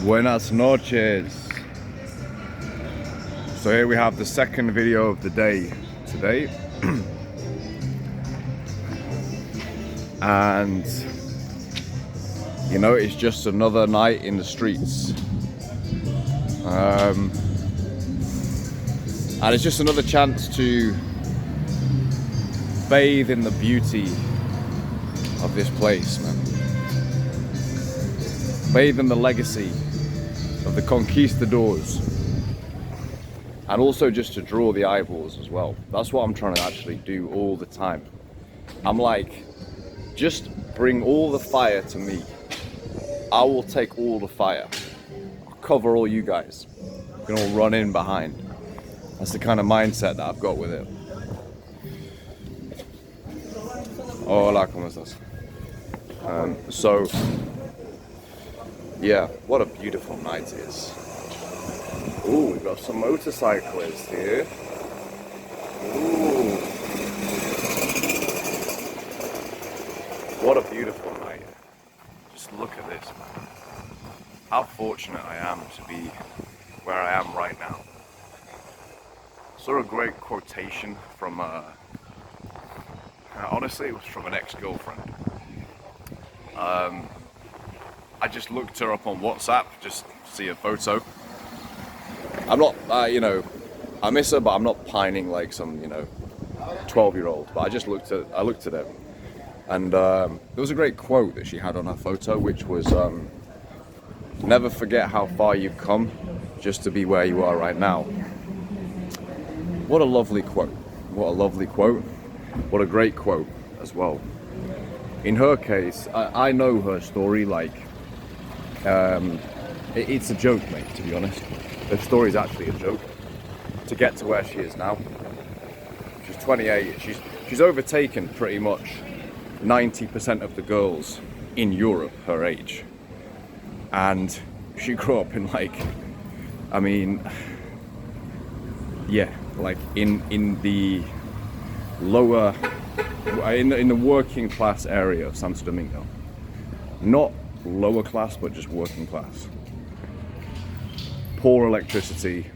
Buenas noches. So here we have the second video of the day today. And you know, it's just another night in the streets. And it's just another chance to bathe in the beauty of this place, man. Bathe in the legacy of the conquistadors. And also just to draw the eyeballs as well. That's what I'm trying to actually do all the time. I'm like, just bring all the fire to me. I will take all the fire. I'll cover all you guys. You can all run in behind. That's the kind of mindset that I've got with it. Hola, ¿cómo estás? So, yeah, what a beautiful night it is. Ooh, we've got some motorcyclists here. Ooh. What a beautiful night. Just look at this, man. How fortunate I am to be where I am right now. Saw a great quotation from, honestly, it was from an ex-girlfriend. I just looked her up on WhatsApp, just to see a photo. I'm not, I miss her, but I'm not pining like some, 12-year-old. But I looked at her, and there was a great quote that she had on her photo, which was, "Never forget how far you've come, just to be where you are right now." What a lovely quote! What a lovely quote! What a great quote as well. In her case, I know her story. Like, it's a joke, mate. To be honest. Her story is actually a joke. To get to where she is now, she's 28. She's overtaken pretty much 90% of the girls in Europe her age, and she grew up in like, in the lower, in the working class area of Santo Domingo. Not lower class, but just working class. Poor electricity.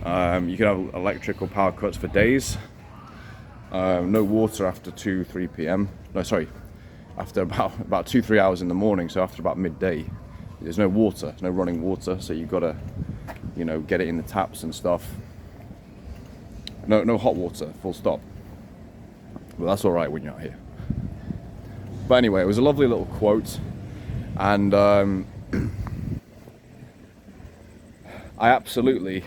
You can have electrical power cuts for days. No water after 2-3 p.m. No, sorry, after about 2-3 hours in the morning. So after about midday, there's no water, no running water. So you've got to, get it in the taps and stuff. No hot water, full stop. Well, that's all right when you're out here. But anyway, it was a lovely little quote, and I absolutely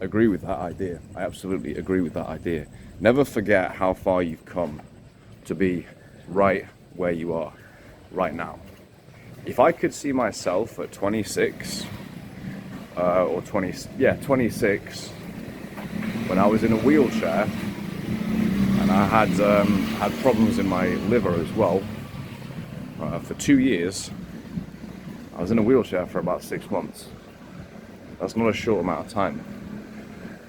agree with that idea. I absolutely agree with that idea. Never forget how far you've come to be right where you are right now. If I could see myself at 26, or 26, when I was in a wheelchair, and I had problems in my liver as well, for 2 years. I was in a wheelchair for about 6 months. That's not a short amount of time.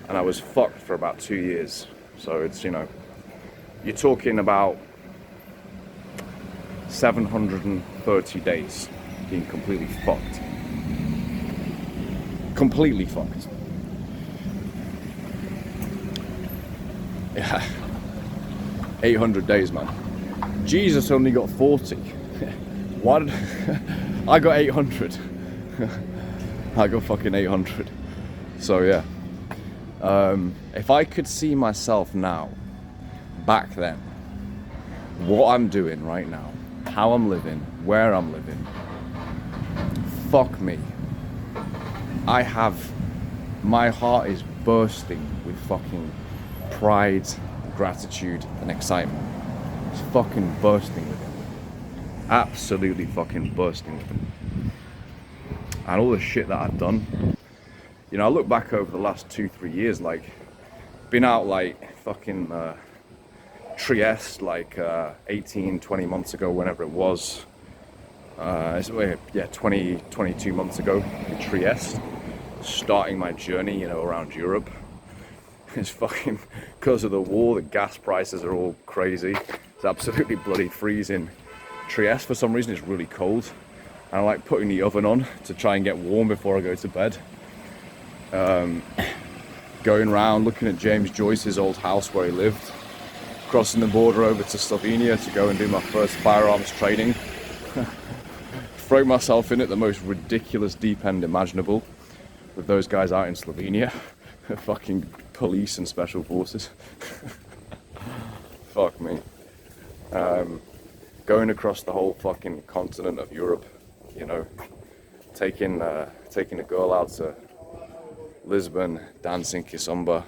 And I was fucked for about 2 years. So it's, you're talking about 730 days being completely fucked. Completely fucked. Yeah. 800 days, man. Jesus only got 40. Why did I got 800? I got fucking 800. So yeah. If I could see myself now, back then, what I'm doing right now, how I'm living, where I'm living, fuck me. My heart is bursting with fucking pride, gratitude, and excitement. It's fucking bursting with it. Absolutely fucking bursting with it. And all the shit that I've done. I look back over the last 2-3 years, like, been out like fucking Trieste, like 18-20 months ago, whenever it was. 22 months ago in Trieste, starting my journey, around Europe. It's fucking, because of the war, the gas prices are all crazy. It's absolutely bloody freezing. Trieste, for some reason, is really cold. And I like putting the oven on to try and get warm before I go to bed. Going around looking at James Joyce's old house where he lived, crossing the border over to Slovenia to go and do my first firearms training. Throw myself in at the most ridiculous deep end imaginable with those guys out in Slovenia. Fucking police and special forces. Fuck me. Going across the whole fucking continent of Europe, you know, taking a girl out to Lisbon, dancing kizomba.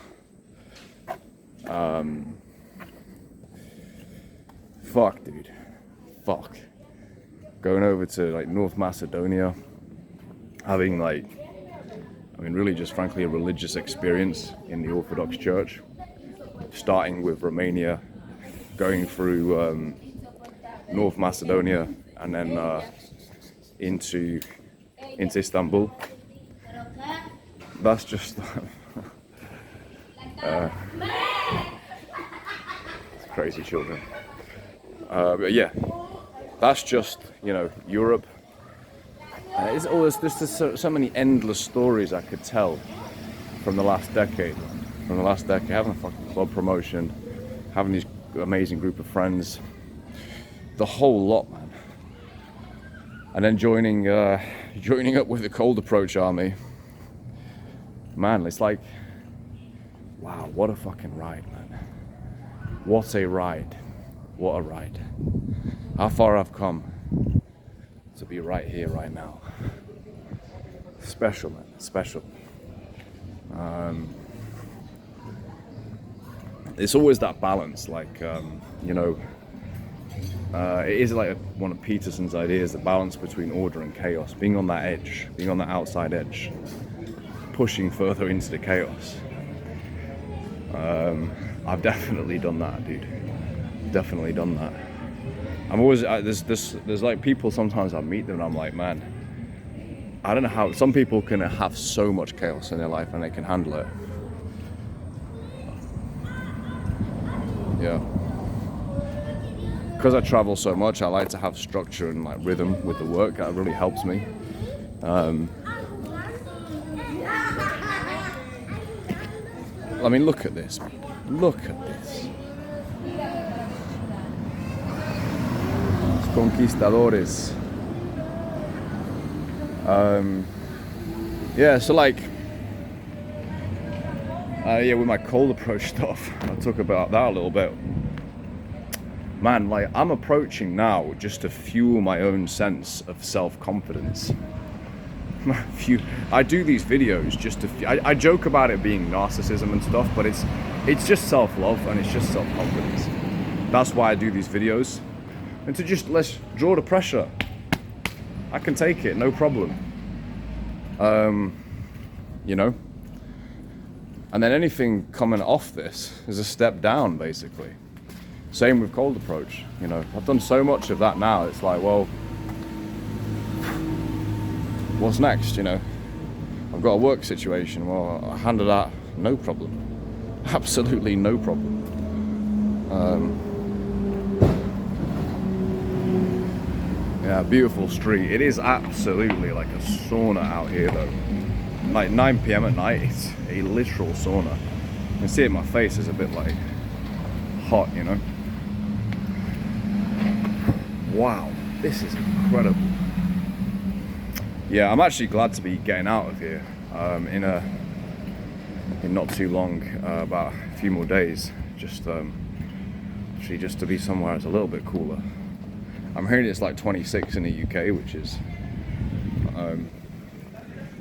Fuck, dude. Fuck. Going over to like North Macedonia, having like, I mean, really just frankly a religious experience in the Orthodox Church, starting with Romania, going through North Macedonia, and then into Istanbul. That's just crazy children. But yeah, that's just, you know, Europe. There's just so many endless stories I could tell from the last decade. Having a fucking club promotion, having this amazing group of friends, the whole lot, man. And then joining up with the Cold Approach Army. Man, it's like, wow, what a fucking ride, man. What a ride. What a ride. How far I've come to be right here, right now. Special, man, special. It's always that balance, like, you know, it is like one of Peterson's ideas, the balance between order and chaos, being on that edge, being on the outside edge, pushing further into the chaos. I've definitely done that, dude. Definitely done that. I'm always there's like people sometimes I meet them and I'm like, man, I don't know how some people can have so much chaos in their life and they can handle it. Yeah. Because I travel so much, I like to have structure and like rhythm with the work. That really helps me. I mean, look at this. Look at this. Conquistadores. Yeah, so like, yeah, with my Cold Approach stuff, I'll talk about that a little bit. Man, like, I'm approaching now just to fuel my own sense of self-confidence. I do these videos just to, I joke about it being narcissism and stuff, but it's just self-love and it's just self-confidence. That's why I do these videos. And to just, let's draw the pressure. I can take it, no problem. You know? And then anything coming off this is a step down, basically. Same with Cold Approach, you know. I've done so much of that now, it's like, well, what's next, you know? I've got a work situation, well, I'll handle that, no problem. Absolutely no problem. Yeah, beautiful street. It is absolutely like a sauna out here though. Like 9 PM at night, it's a literal sauna. You can see it in my face, it's a bit like hot, you know? Wow, this is incredible. Yeah, I'm actually glad to be getting out of here in not too long, about a few more days. Just actually just to be somewhere that's a little bit cooler. I'm hearing it's like 26 in the UK, which is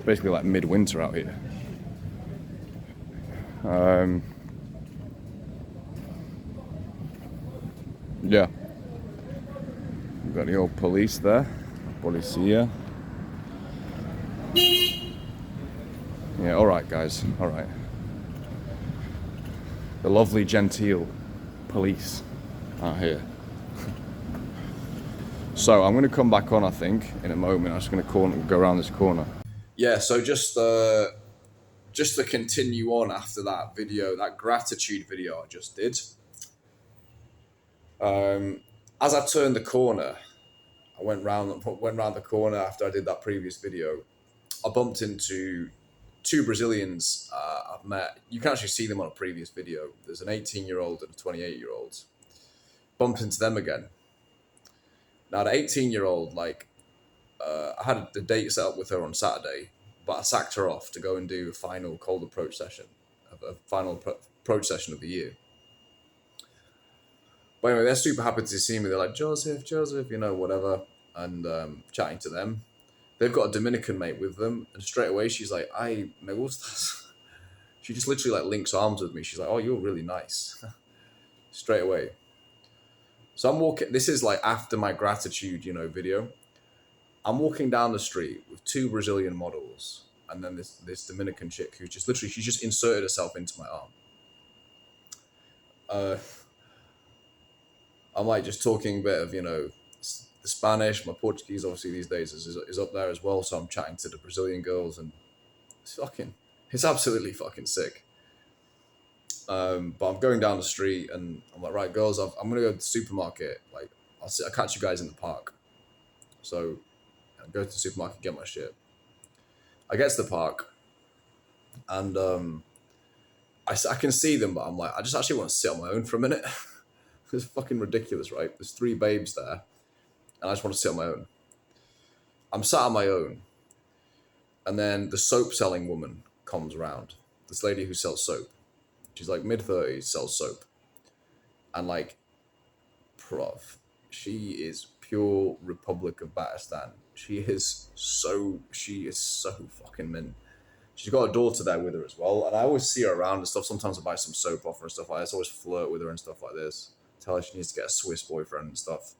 basically like midwinter out here. Yeah. We've got the old police there. Policia. Yeah, alright guys, alright. The lovely genteel police out here. So I'm going to come back on, I think, in a moment. I'm just going to go around this corner. Yeah, so just to continue on after that video, that gratitude video I just did. As I turned the corner, I went round the corner after I did that previous video. I bumped into two Brazilians I've met. You can actually see them on a previous video. There's an 18-year-old and a 28-year-old. Bumped into them again. Now the 18-year-old, like, I had a date set up with her on Saturday, but I sacked her off to go and do a final cold approach session, approach session of the year. But anyway, they're super happy to see me. They're like, Joseph, you know, whatever, and chatting to them. They've got a Dominican mate with them, and straight away she's like, "Ay, me gustas." She just literally like links arms with me. She's like, "Oh, you're really nice." Straight away. So I'm walking. This is like after my gratitude, you know, video. I'm walking down the street with two Brazilian models, and then this Dominican chick who just literally she just inserted herself into my arm. I'm like just talking a bit of, you know, the Spanish, my Portuguese obviously these days is up there as well. So I'm chatting to the Brazilian girls, and it's absolutely fucking sick. But I'm going down the street and I'm like, right, girls, I'm gonna go to the supermarket. Like, I'll catch you guys in the park. So I go to the supermarket, get my shit. I get to the park, and I can see them, but I'm like, I just actually want to sit on my own for a minute. It's fucking ridiculous, right? There's three babes there, and I just want to sit on my own. I'm sat on my own, and then the soap selling woman comes around. This lady who sells soap. She's like mid-30s, sells soap. And like, prof, she is pure Republic of Batistan. She is so fucking mint. She's got a daughter there with her as well. And I always see her around and stuff. Sometimes I buy some soap off her and stuff like this. I always flirt with her and stuff like this. Tell her she needs to get a Swiss boyfriend and stuff.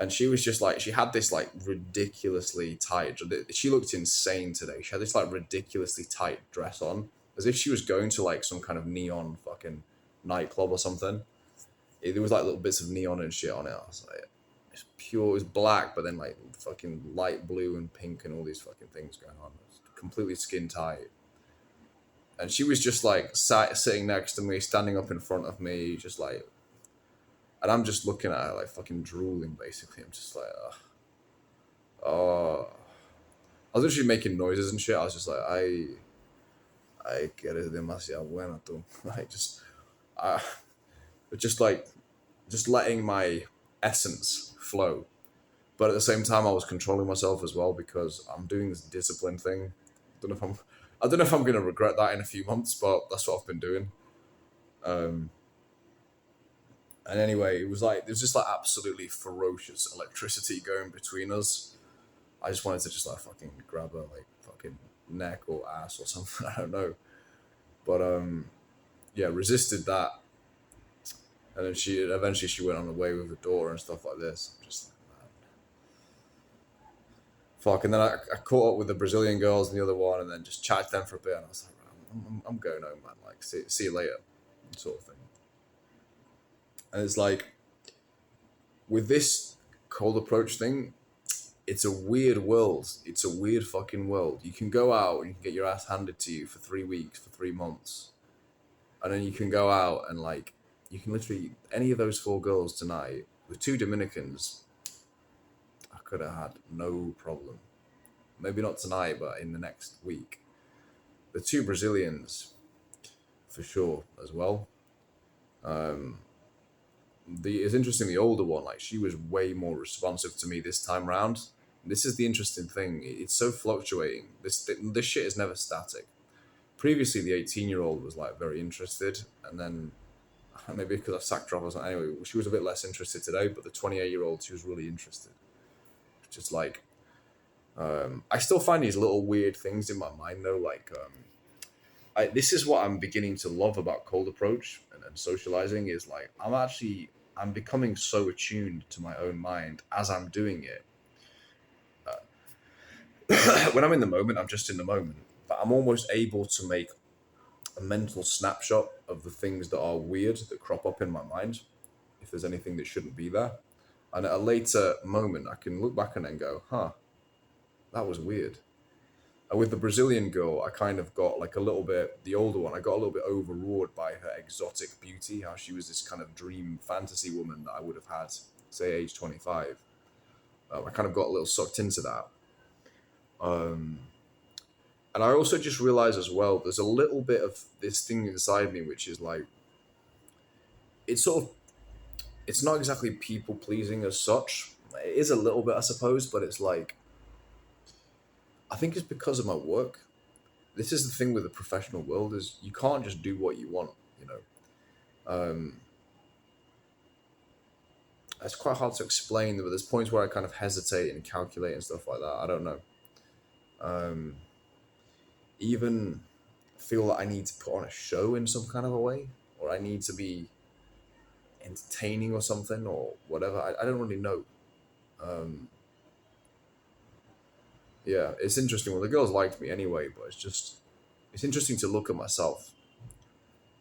And she was just like, she had this like ridiculously tight, she looked insane today. She had this like ridiculously tight dress on, as if she was going to like some kind of neon fucking nightclub or something. There was like little bits of neon and shit on it. I was like, it's pure, it's black, but then like fucking light blue and pink and all these fucking things going on. It's completely skin tight. And she was just like sitting next to me, standing up in front of me, just like, and I'm just looking at her like fucking drooling, basically. I'm just like, oh. I was literally making noises and shit. I was just like, ay, que eres demasiado buena tú. Like, just letting my essence flow. But at the same time, I was controlling myself as well because I'm doing this discipline thing. I don't know if I'm going to regret that in a few months, but that's what I've been doing. And anyway, it was just like absolutely ferocious electricity going between us. I just wanted to just like fucking grab her like fucking neck or ass or something. I don't know. But yeah, resisted that. And then eventually she went on the way with the daughter and stuff like this. I'm just like, man. Fuck. And then I caught up with the Brazilian girls and the other one, and then just chatted to them for a bit. And I was like, I'm going home, man. Like, see you later, sort of thing. And it's like, with this cold approach thing, it's a weird world. It's a weird fucking world. You can go out and you can get your ass handed to you for 3 weeks, for 3 months. And then you can go out and like, you can literally, any of those 4 girls tonight, with 2 Dominicans, I could have had no problem. Maybe not tonight, but in the next week. The 2 Brazilians, for sure, as well. It's interesting, the older one, like, she was way more responsive to me this time round. This is the interesting thing. It's so fluctuating. This shit is never static. Previously, the 18-year-old was like very interested, and then maybe because I sacked her off or something. Anyway, she was a bit less interested today, but the 28-year-old, she was really interested. Just like, I still find these little weird things in my mind though, like, this is what I'm beginning to love about cold approach and socializing is like, I'm becoming so attuned to my own mind as I'm doing it. When I'm in the moment, I'm just in the moment, but I'm almost able to make a mental snapshot of the things that are weird that crop up in my mind, if there's anything that shouldn't be there. And at a later moment, I can look back on it and go, huh, that was weird. And with the Brazilian girl, I kind of got like a little bit, the older one, I got a little bit overawed by her exotic beauty, how she was this kind of dream fantasy woman that I would have had, say, age 25. I kind of got a little sucked into that. Um, and I also just realized as well, there's a little bit of this thing inside me, which is like, it's sort of, it's not exactly people pleasing as such. It is a little bit, I suppose, but it's like, I think it's because of my work. This is the thing with the professional world is you can't just do what you want, you know. Um, it's quite hard to explain, but there's points where I kind of hesitate and calculate and stuff like that. I don't know. Um, even feel that I need to put on a show in some kind of a way, or I need to be entertaining or something, or whatever. I don't really know. Um, yeah, it's interesting. Well, the girls liked me anyway, but it's interesting to look at myself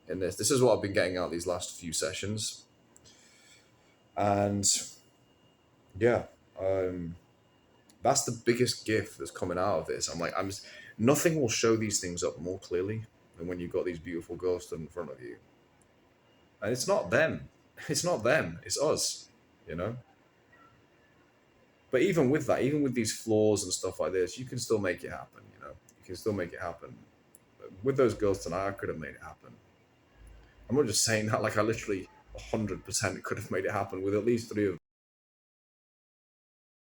in this. This is what I've been getting out these last few sessions, and yeah, um, that's the biggest gift that's coming out of this. Nothing will show these things up more clearly than when you've got these beautiful girls stood in front of you, and it's not them, it's not them, it's us, you know. But even with that, even with these flaws and stuff like this, you can still make it happen. You know, you can still make it happen. But with those girls tonight, I could have made it happen. I'm not just saying that like I literally 100% could have made it happen with at least three of